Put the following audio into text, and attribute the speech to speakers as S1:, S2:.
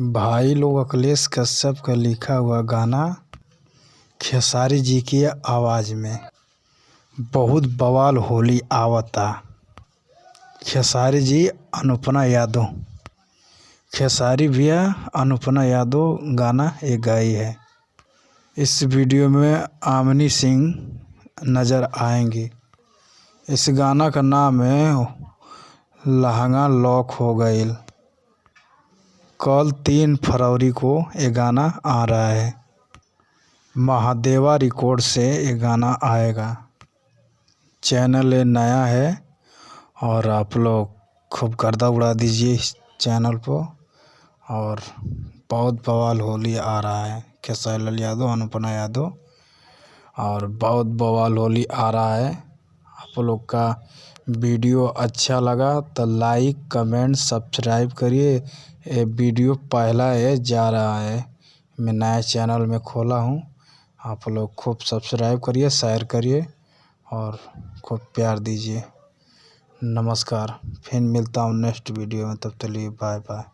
S1: भाई लोग अखिलेश कश्यप का लिखा हुआ गाना खेसारी जी की आवाज़ में बहुत बवाल होली आवता। खेसारी जी अनुपमा यादव, खेसारी भैया अनुपमा यादव गाना ये गाई है। इस वीडियो में आमनी सिंह नज़र आएंगी। इस गाना का नाम है लहंगा लॉक हो गई। कल 3 फरवरी को ये गाना आ रहा है। महादेवा रिकॉर्ड से ये गाना आएगा। चैनल ये नया है और आप लोग खूब गर्दा उड़ा दीजिए इस चैनल को। और बहुत बवाल होली आ रहा है। खेसारी लाल यादव, अनुपमा यादव और बहुत बवाल होली आ रहा है। आप लोग का वीडियो अच्छा लगा तो लाइक कमेंट सब्सक्राइब करिए। ये वीडियो पहला है जा रहा है, मैं नया चैनल में खोला हूँ। आप लोग खूब सब्सक्राइब करिए, शेयर करिए और खूब प्यार दीजिए। नमस्कार, फिर मिलता हूँ नेक्स्ट वीडियो में, तब तक के लिए बाय बाय।